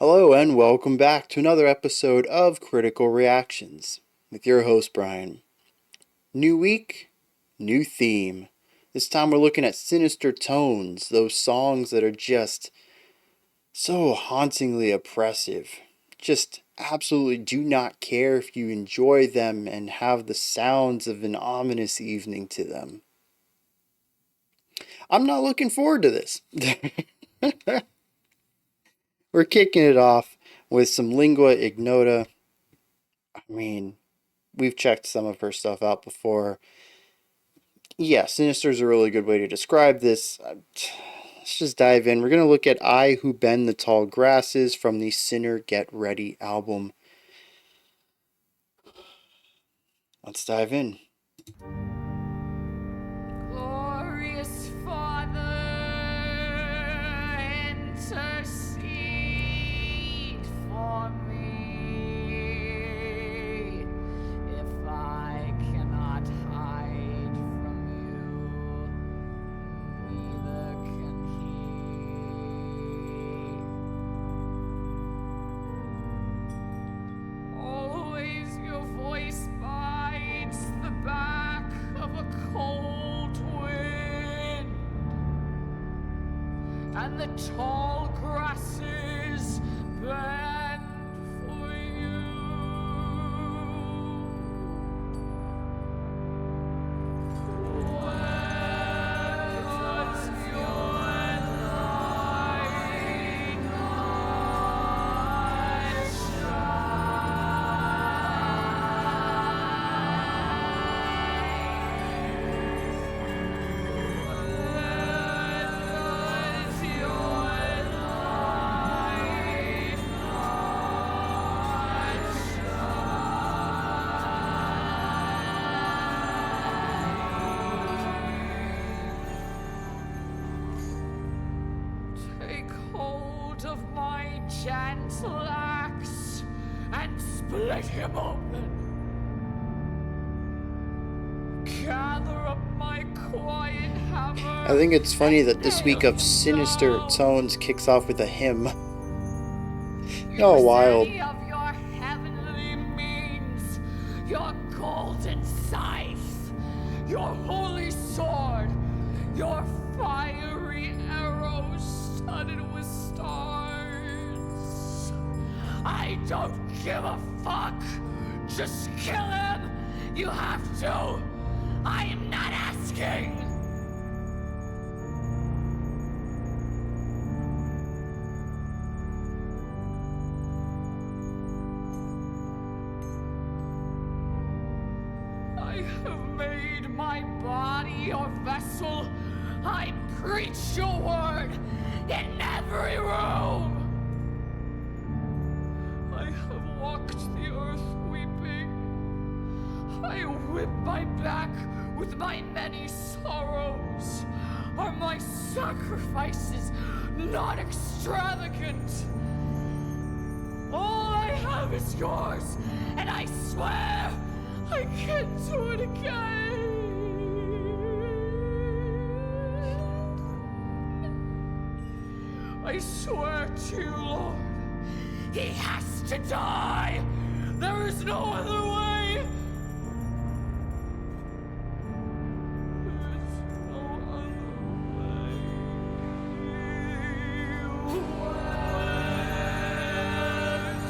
Hello and welcome back to another episode of Critical Reactions with your host Bryan. New week, new theme. This time we're looking at sinister tones, those songs that are just so hauntingly oppressive. Just absolutely do not care if you enjoy them and have the sounds of an ominous evening to them. I'm not looking forward to this. We're kicking it off with some Lingua Ignota. I mean, we've checked some of her stuff out before. Yeah, sinister is a really good way to describe this. Let's just dive in. We're going to look at I Who Bend the Tall Grasses from the Sinner Get Ready album. Let's dive in. Glorious Father, intercede for me. If I cannot hide from you, neither can he. Always your voice bites the back of a cold wind, and the tall grasses bend for you. Where does your light Take hold of my gentle axe and split him open. Gather up my quiet hammer. I think it's funny that this week of sinister tones kicks off with a hymn. Oh, wild. Use any of your heavenly means, your golden scythe, your holy sword, your fiery arrows studded with stars. I don't give a fuck. Just kill him. You have to. I am not asking. I have made my body your vessel. I preach your word in every room. I have walked the earth weeping. I whip my back with my many sorrows. Are my sacrifices not extravagant? All I have is yours, and I swear I can't do it again. I swear to you, Lord, he has to die. There is no other way. There is no other way.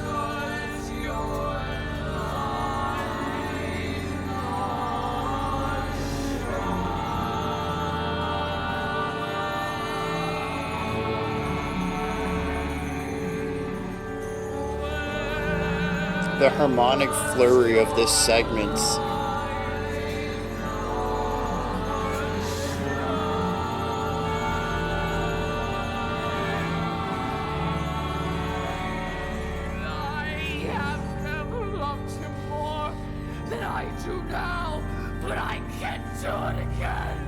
Where does your The harmonic flurry of this segment. I have never loved him more than I do now, but I can't do it again.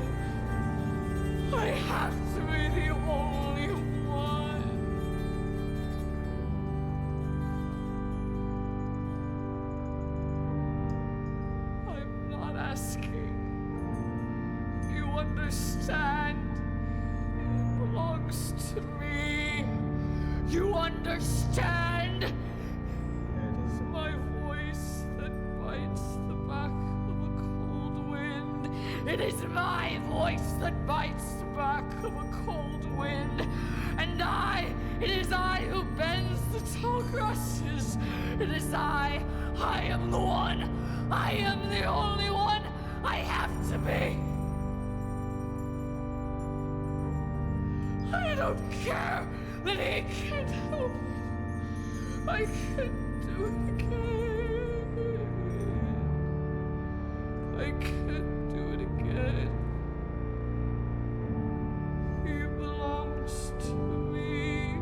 I have to be the only one. I'm not asking. You understand? It belongs to me. You understand? It is my voice that bites the back of a cold wind. And it is I who bends the tall grasses. It is I am the one. I am the only one. I have to be. I don't care that he can't help it. I can't do it again. I can't do it again. He belongs to me.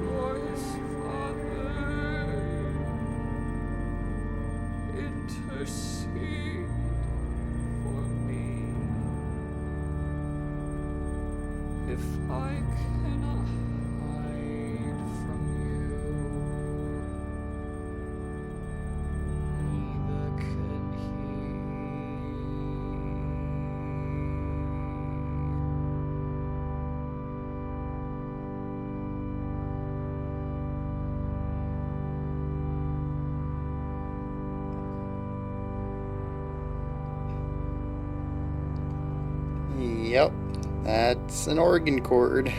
Where does intercede for me? If I cannot hide from you, neither can Yep, that's an organ chord.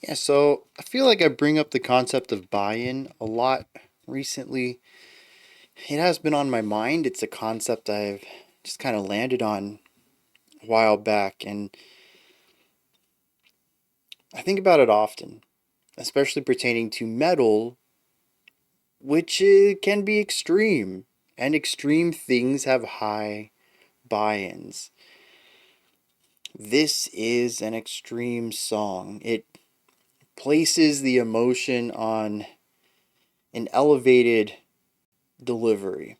Yeah, so I feel like I bring up the concept of buy-in a lot recently. It has been on my mind. It's a concept I've just kind of landed on a while back, and I think about it often, especially pertaining to metal, which can be extreme, and extreme things have high buy-ins. This is an extreme song. It places the emotion on an elevated delivery.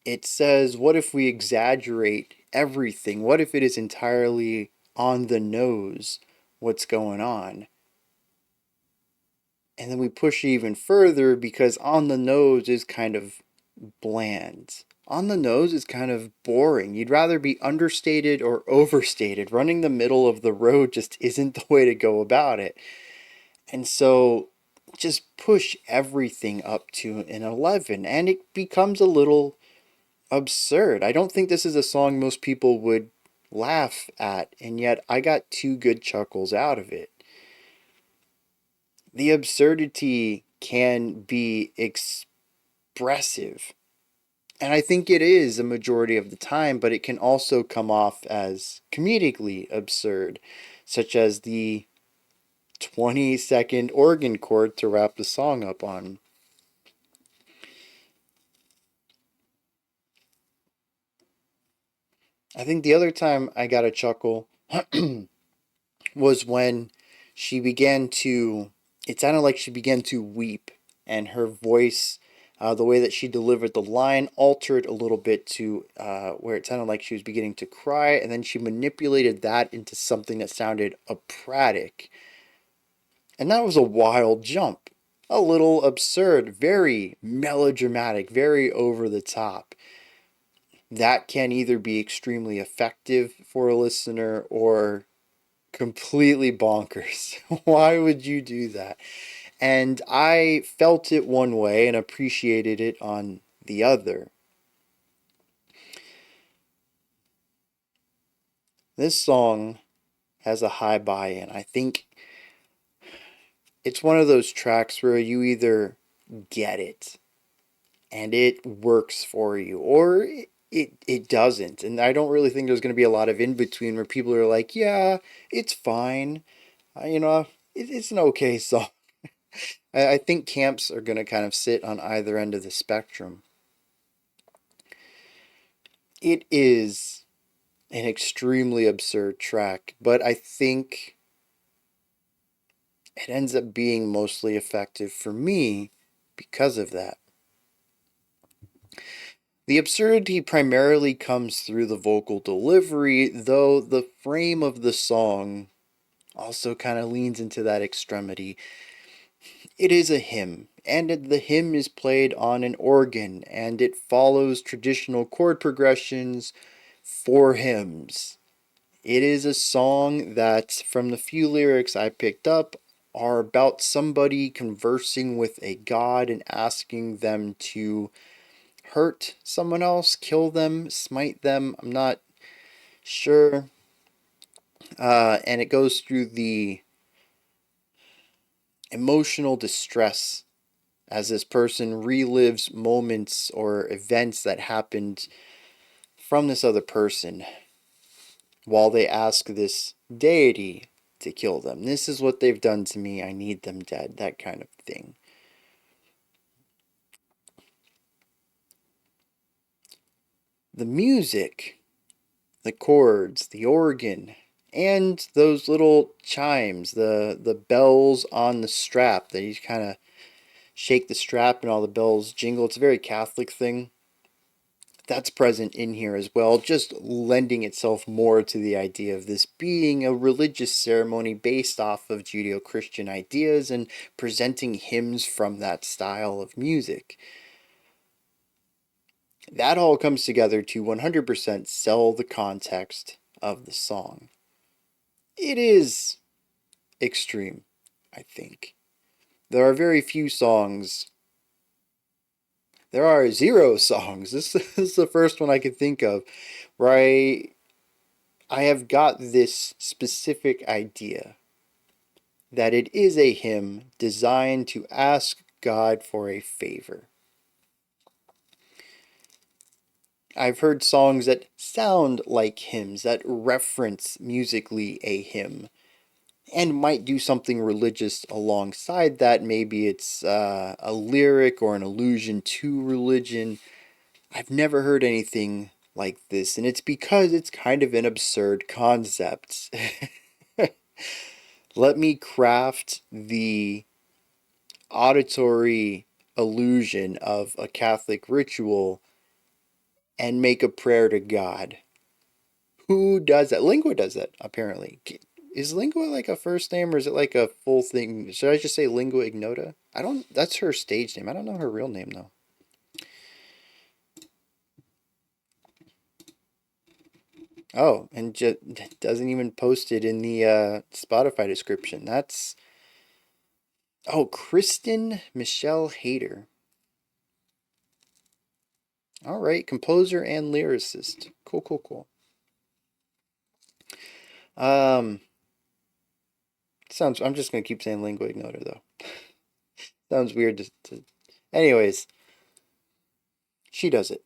It says, what if we exaggerate everything? What if it is entirely on the nose what's going on? And then we push it even further because on the nose is kind of bland. On the nose is kind of boring. You'd rather be understated or overstated. Running the middle of the road just isn't the way to go about it. And so just push everything up to an 11 and it becomes a little absurd. I don't think this is a song most people would laugh at, and yet I got two good chuckles out of it. The absurdity can be expressive, and I think it is a majority of the time, but it can also come off as comedically absurd, such as the 20-second organ chord to wrap the song up on. I think the other time I got a chuckle was when she began to, it sounded like she began to weep, and her voice, the way that she delivered the line, altered a little bit to where it sounded like she was beginning to cry, and then she manipulated that into something that sounded operatic. And that was a wild jump. A little absurd, very melodramatic, very over the top. That can either be extremely effective for a listener or completely bonkers. Why would you do that? And I felt it one way and appreciated it on the other. This song has a high buy-in. I think it's one of those tracks where you either get it and it works for you, or it doesn't. And I don't really think there's going to be a lot of in between where people are like, yeah, it's fine. You know, it's an okay song. I think camps are going to kind of sit on either end of the spectrum. It is an extremely absurd track, but I think it ends up being mostly effective for me because of that. The absurdity primarily comes through the vocal delivery, though the frame of the song also kind of leans into that extremity. It is a hymn, and the hymn is played on an organ, and it follows traditional chord progressions for hymns. It is a song that, from the few lyrics I picked up, are about somebody conversing with a god and asking them to hurt someone else, kill them, smite them. I'm not sure. And it goes through the emotional distress as this person relives moments or events that happened from this other person while they ask this deity to kill them. This is what they've done to me. I need them dead. That kind of thing. The music, the chords, the organ, and those little chimes, the bells on the strap that you kind of shake the strap and all the bells jingle. It's a very Catholic thing. That's present in here as well, just lending itself more to the idea of this being a religious ceremony based off of Judeo-Christian ideas and presenting hymns from that style of music. That all comes together to 100% sell the context of the song. It is extreme, I think. There are very few songs. There are 0 songs. This is the first one I can think of where I have got this specific idea that it is a hymn designed to ask God for a favor. I've heard songs that sound like hymns, that reference musically a hymn, and might do something religious alongside that. Maybe it's a lyric or an allusion to religion. I've never heard anything like this, and it's because it's kind of an absurd concept. Let me craft the auditory illusion of a Catholic ritual and make a prayer to God. Who does that? Lingua does that, apparently. Is Lingua like a first name or is it like a full thing? Should I just say Lingua Ignota? I don't, that's her stage name. I don't know her real name though. Oh, and just doesn't even post it in the Spotify description. That's, oh, Kristen Michelle Hayter. All right, composer and lyricist. Cool, cool, cool. Um, sounds. I'm just gonna keep saying lingua ignota though. Sounds weird to. Anyways, she does it,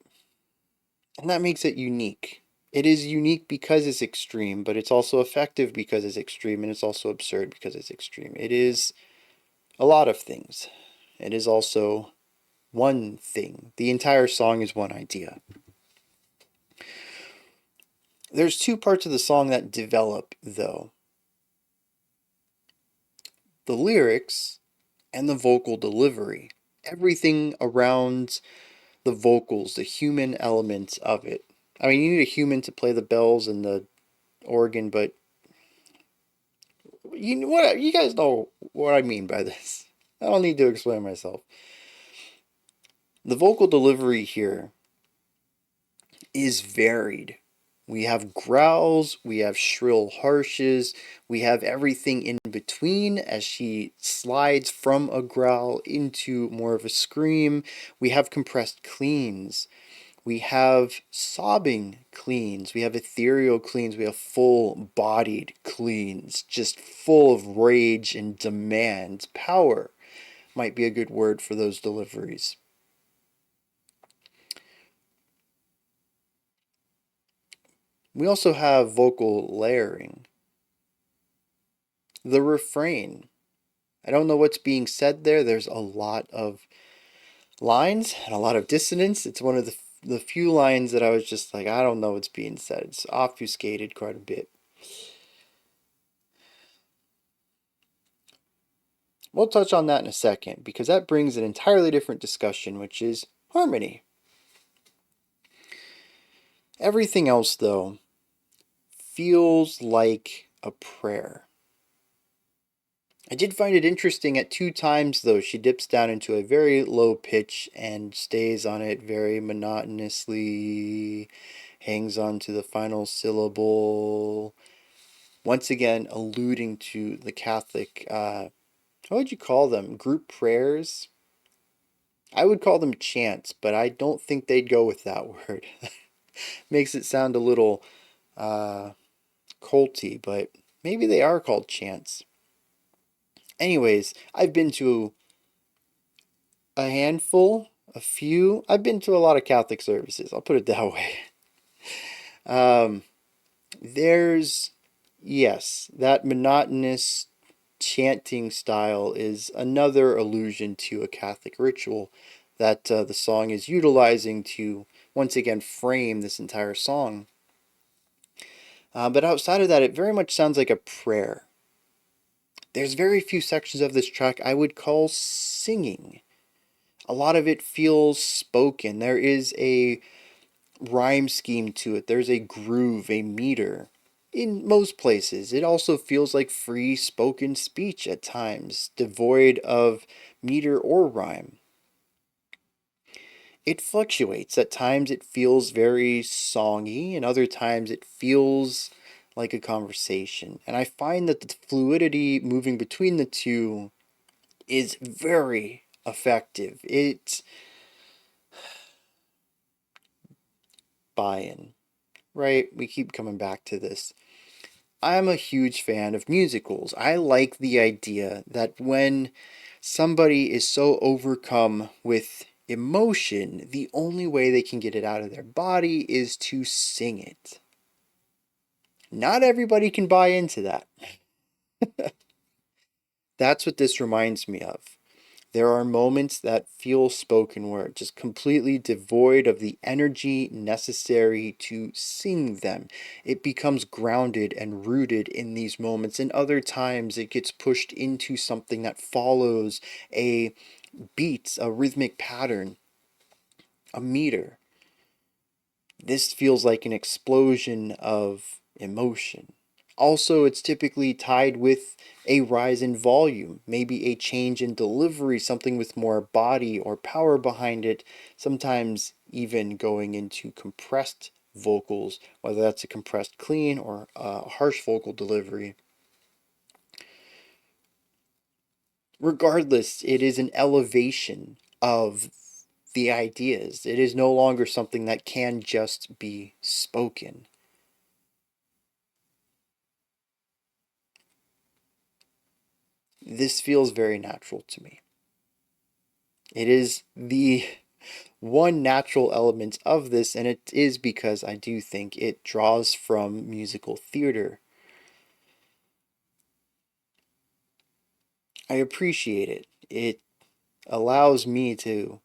and that makes it unique. It is unique because it's extreme, but it's also effective because it's extreme, and it's also absurd because it's extreme. It is a lot of things. It is also one thing. The entire song is one idea. There's 2 parts of the song that develop, though. The lyrics and the vocal delivery. Everything around the vocals, the human element of it. I mean, you need a human to play the bells and the organ, but you guys know what I mean by this. I don't need to explain myself. The vocal delivery here is varied. We have growls, we have shrill harshes, we have everything in between as she slides from a growl into more of a scream. We have compressed cleans. We have sobbing cleans. We have ethereal cleans. We have full-bodied cleans, just full of rage and demand. Power might be a good word for those deliveries. We also have vocal layering. The refrain. I don't know what's being said there. There's a lot of lines and a lot of dissonance. It's one of the few lines that I was just like, I don't know what's being said. It's obfuscated quite a bit. We'll touch on that in a second because that brings an entirely different discussion, which is harmony. Everything else, though, feels like a prayer. I did find it interesting at 2 times, though, she dips down into a very low pitch and stays on it very monotonously, hangs on to the final syllable, once again alluding to the Catholic, how would you call them? Group prayers? I would call them chants, but I don't think they'd go with that word. Makes it sound a little culty, but maybe they are called chants. Anyways, I've been to a handful, a few. I've been to a lot of Catholic services. I'll put it that way. There's, yes, that monotonous chanting style is another allusion to a Catholic ritual that the song is utilizing to once again frame this entire song. But outside of that, it very much sounds like a prayer. There's very few sections of this track I would call singing. A lot of it feels spoken. There is a rhyme scheme to it. There's a groove, a meter. In most places, it also feels like free spoken speech at times, devoid of meter or rhyme. It fluctuates. At times it feels very songy, and other times it feels like a conversation. And I find that the fluidity moving between the two is very effective. It's Bryan, right? We keep coming back to this. I'm a huge fan of musicals. I like the idea that when somebody is so overcome with emotion, the only way they can get it out of their body is to sing it. Not everybody can buy into that. That's what this reminds me of. There are moments that feel spoken word, just completely devoid of the energy necessary to sing them. It becomes grounded and rooted in these moments, and other times it gets pushed into something that follows a beat, a rhythmic pattern, a meter. This feels like an explosion of emotion. Also, it's typically tied with a rise in volume, maybe a change in delivery, something with more body or power behind it, sometimes even going into compressed vocals, whether that's a compressed clean or a harsh vocal delivery. Regardless, it is an elevation of the ideas. It is no longer something that can just be spoken. This feels very natural to me. It is the one natural element of this, and it is because I do think it draws from musical theater. I appreciate it. It allows me to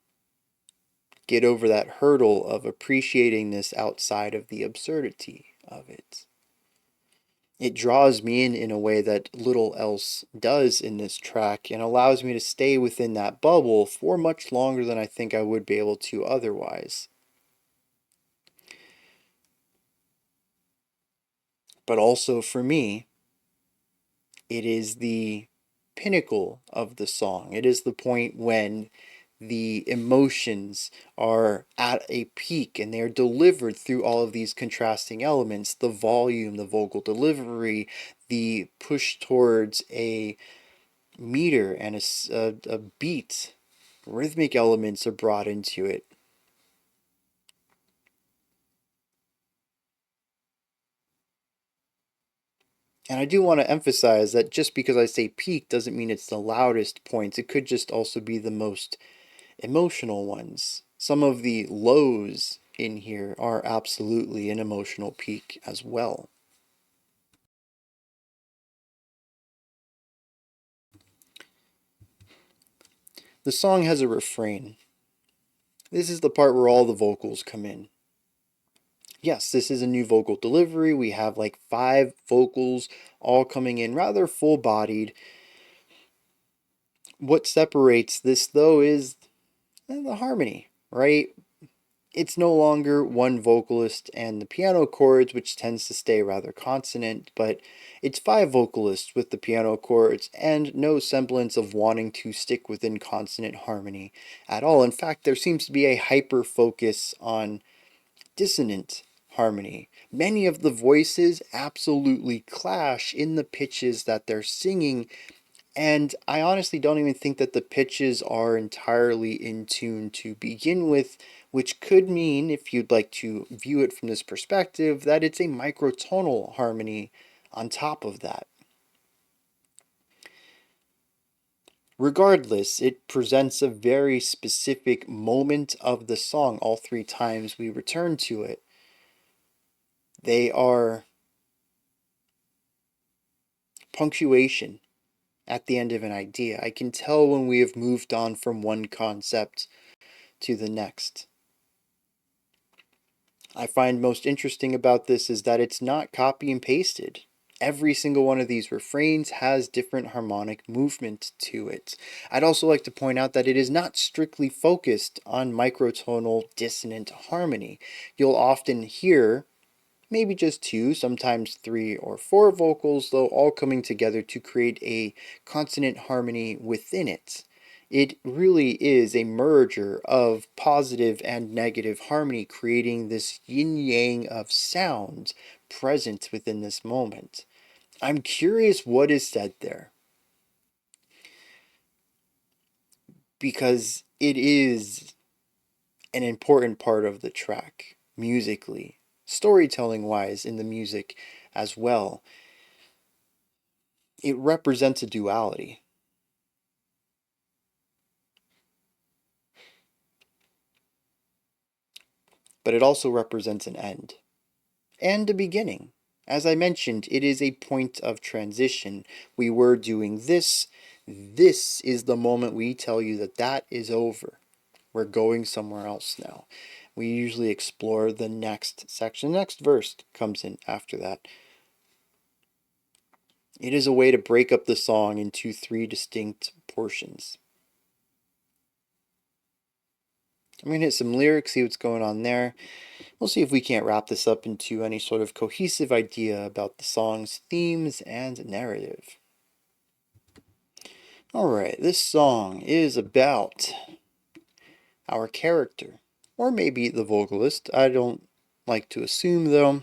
get over that hurdle of appreciating this outside of the absurdity of it. It draws me in a way that little else does in this track and allows me to stay within that bubble for much longer than I think I would be able to otherwise. But also for me, it is the pinnacle of the song. It is the point when the emotions are at a peak and they are delivered through all of these contrasting elements, the volume, the vocal delivery, the push towards a meter and a beat. Rhythmic elements are brought into it. And I do want to emphasize that just because I say peak doesn't mean it's the loudest points. It could just also be the most emotional ones. Some of the lows in here are absolutely an emotional peak as well. The song has a refrain. This is the part where all the vocals come in. Yes, this is a new vocal delivery. We have like 5 vocals all coming in rather full-bodied. What separates this, though, is the harmony, right? It's no longer one vocalist and the piano chords, which tends to stay rather consonant, but it's 5 vocalists with the piano chords and no semblance of wanting to stick within consonant harmony at all. In fact, there seems to be a hyper focus on dissonant harmony. Many of the voices absolutely clash in the pitches that they're singing, and I honestly don't even think that the pitches are entirely in tune to begin with, which could mean, if you'd like to view it from this perspective, that it's a microtonal harmony on top of that. Regardless, it presents a very specific moment of the song all 3 times we return to it. They are punctuation at the end of an idea. I can tell when we have moved on from one concept to the next. I find most interesting about this is that it's not copy and pasted. Every single one of these refrains has different harmonic movement to it. I'd also like to point out that it is not strictly focused on microtonal dissonant harmony. You'll often hear maybe just 2, sometimes 3 or 4 vocals, though all coming together to create a consonant harmony within it. It really is a merger of positive and negative harmony, creating this yin-yang of sound present within this moment. I'm curious what is said there, because it is an important part of the track, musically, storytelling-wise in the music as well. It represents a duality. But it also represents an end and a beginning. As I mentioned, it is a point of transition. We were doing this. This is the moment we tell you that that is over. We're going somewhere else now. We usually explore the next section. The next verse comes in after that. It is a way to break up the song into 3 distinct portions. I'm going to hit some lyrics, see what's going on there. We'll see if we can't wrap this up into any sort of cohesive idea about the song's themes and narrative. Alright, this song is about our character, or maybe the vocalist, I don't like to assume though,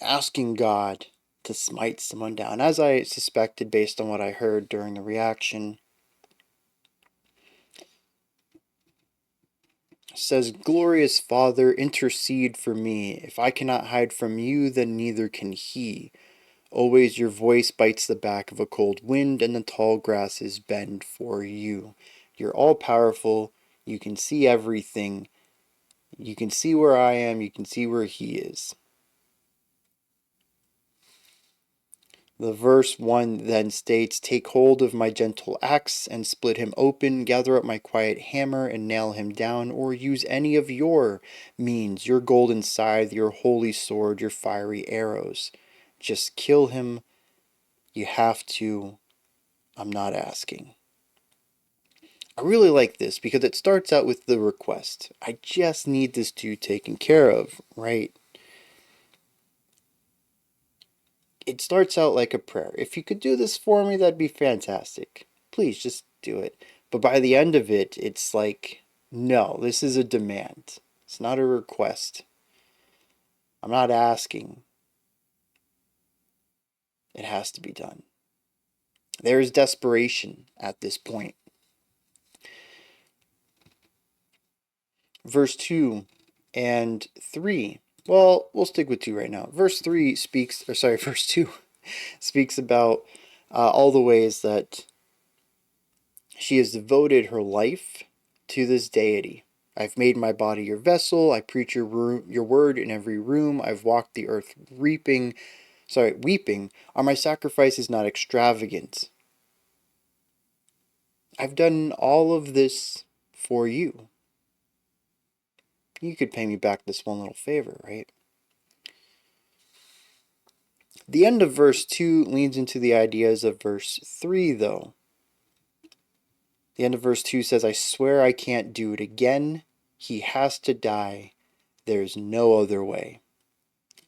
asking God to smite someone down. As I suspected based on what I heard during the reaction, says, "Glorious Father, intercede for me. If I cannot hide from you, then neither can he. Always your voice bites the back of a cold wind, and the tall grasses bend for you. You're all-powerful. You can see everything. You can see where I am. You can see where he is." The verse 1 then states, "Take hold of my gentle axe and split him open. Gather up my quiet hammer and nail him down, or use any of your means, your golden scythe, your holy sword, your fiery arrows. Just kill him. You have to. I'm not asking." I really like this because it starts out with the request. I just need this dude taken care of, right? It starts out like a prayer. If you could do this for me, that'd be fantastic. Please just do it. But by the end of it, it's like, no, this is a demand. It's not a request. I'm not asking. It has to be done. There is desperation at this point. Verse 2 and 3. Well, we'll stick with 2 right now. Verse 2 speaks about all the ways that she has devoted her life to this deity. I've made my body your vessel. I preach your word in every room. I've walked the earth weeping. Are my sacrifices not extravagant? I've done all of this for you. You could pay me back this one little favor, right? The end of verse 2 leans into the ideas of verse 3, though. The end of verse 2 says, I swear I can't do it again. He has to die. There's no other way.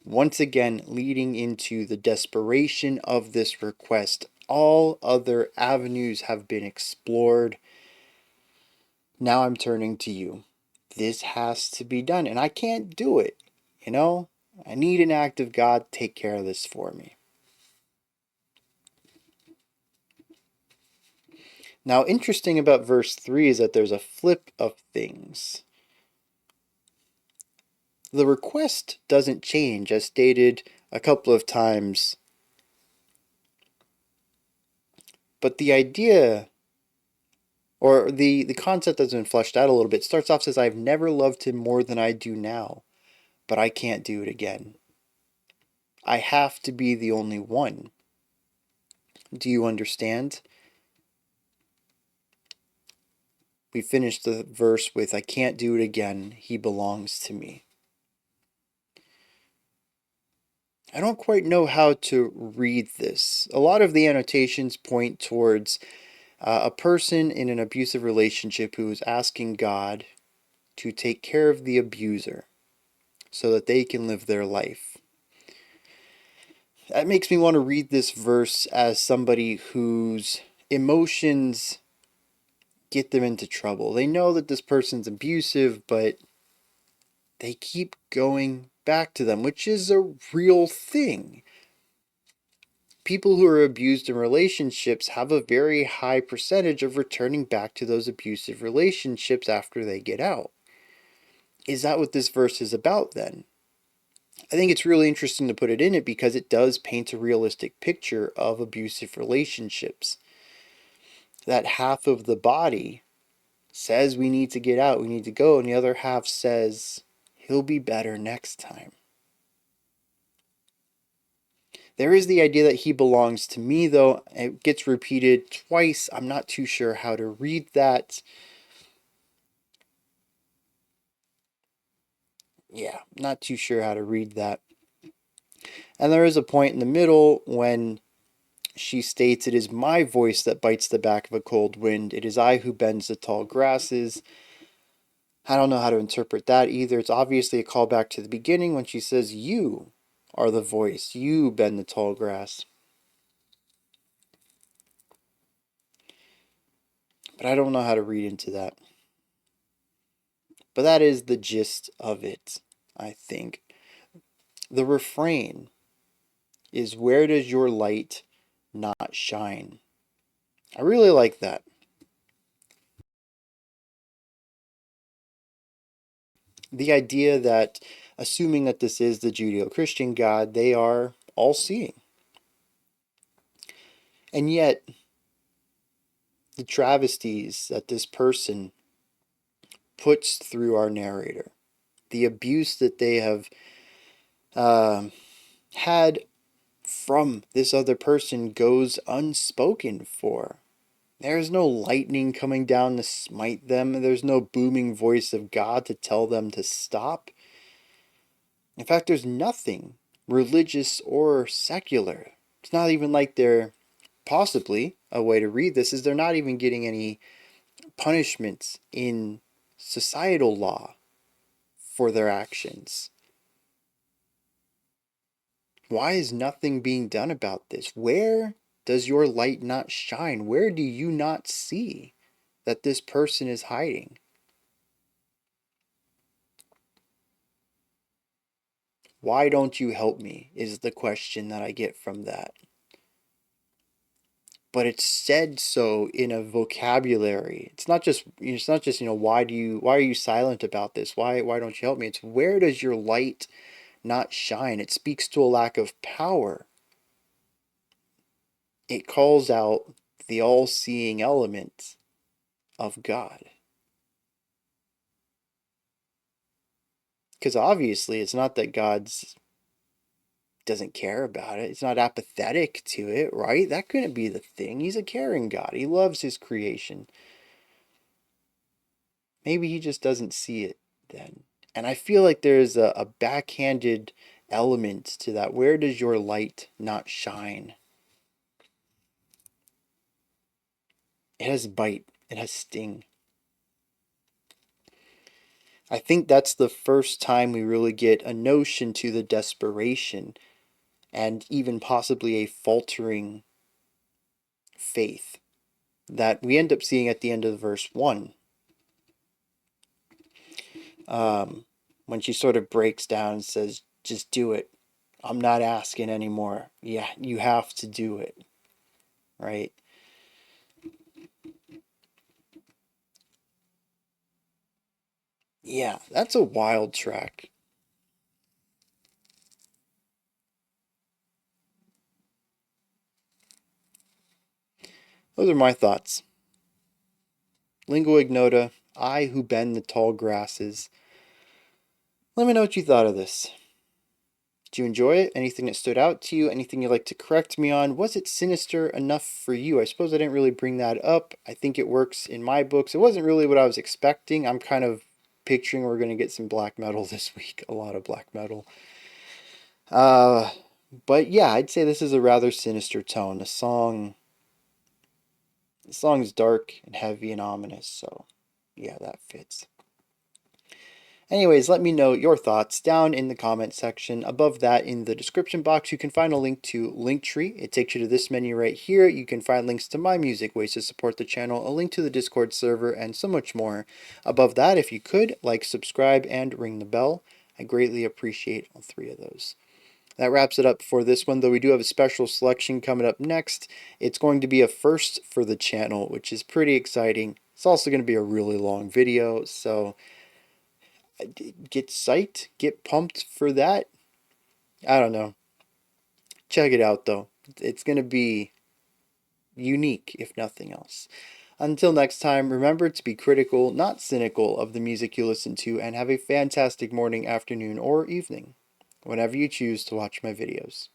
Once again, leading into the desperation of this request. All other avenues have been explored. Now I'm turning to you. This has to be done, and I can't do it. You know, I need an act of God to take care of this for me. Now, interesting about verse 3 is that there's a flip of things. The request doesn't change, as stated a couple of times, but the idea, or the concept that's been fleshed out a little bit, starts off says, I've never loved him more than I do now, but I can't do it again. I have to be the only one. Do you understand? We finished the verse with, I can't do it again, he belongs to me. I don't quite know how to read this. A lot of the annotations point towards a person in an abusive relationship who is asking God to take care of the abuser so that they can live their life. That makes me want to read this verse as somebody whose emotions get them into trouble. They know that this person's abusive, but they keep going back to them, which is a real thing. People who are abused in relationships have a very high percentage of returning back to those abusive relationships after they get out. Is that what this verse is about then? I think it's really interesting to put it in it because it does paint a realistic picture of abusive relationships. That half of the body says we need to get out, we need to go, and the other half says he'll be better next time. There is the idea that he belongs to me, though. It gets repeated twice. I'm not too sure how to read that. Yeah, not too sure how to read that. And there is a point in the middle when she states, it is my voice that bites the back of a cold wind. It is I who bends the tall grasses. I don't know how to interpret that either. It's obviously a callback to the beginning when she says, you are the voice. You bend the tall grass. But I don't know how to read into that. But that is the gist of it, I think. The refrain is, where does your light not shine? I really like that. The idea that, assuming that this is the Judeo-Christian God, they are all-seeing. And yet, the travesties that this person puts through our narrator, the abuse that they have had from this other person goes unspoken for. There's no lightning coming down to smite them. There's no booming voice of God to tell them to stop. In fact, there's nothing religious or secular. It's not even like they're, possibly a way to read this is they're not even getting any punishments in societal law for their actions. Why is nothing being done about this? Where does your light not shine? Where do you not see that this person is hiding? Why don't you help me is the question that I get from that. But it's said so in a vocabulary. It's not just why are you silent about this? Why don't you help me? It's, where does your light not shine? It speaks to a lack of power. It calls out the all-seeing element of God. Because obviously, it's not that God's doesn't care about it. It's not apathetic to it, right? That couldn't be the thing. He's a caring God. He loves his creation. Maybe he just doesn't see it then. And I feel like there's a backhanded element to that. Where does your light not shine? It has bite, it has sting. I think that's the first time we really get a notion to the desperation and even possibly a faltering faith that we end up seeing at the end of verse 1. When she sort of breaks down and says, just do it. I'm not asking anymore. Yeah, you have to do it. Right? Yeah, that's a wild track. Those are my thoughts. Lingua Ignota, I who bend the tall grasses. Let me know what you thought of this. Did you enjoy it? Anything that stood out to you? Anything you'd like to correct me on? Was it sinister enough for you? I suppose I didn't really bring that up. I think it works in my books. It wasn't really what I was expecting. I'm kind of picturing we're going to get some black metal this week. A lot of black metal. But yeah, I'd say this is a rather sinister tone. The song is dark and heavy and ominous, so yeah, that fits. Anyways, let me know your thoughts down in the comment section. Above that, in the description box, you can find a link to Linktree. It takes you to this menu right here. You can find links to my music, ways to support the channel, a link to the Discord server, and so much more. Above that, if you could, like, subscribe, and ring the bell. I greatly appreciate all three of those. That wraps it up for this one, though we do have a special selection coming up next. It's going to be a first for the channel, which is pretty exciting. It's also going to be a really long video, so get psyched, get pumped for that. I don't know. Check it out, though. It's going to be unique, if nothing else. Until next time, remember to be critical, not cynical, of the music you listen to, and have a fantastic morning, afternoon, or evening, whenever you choose to watch my videos.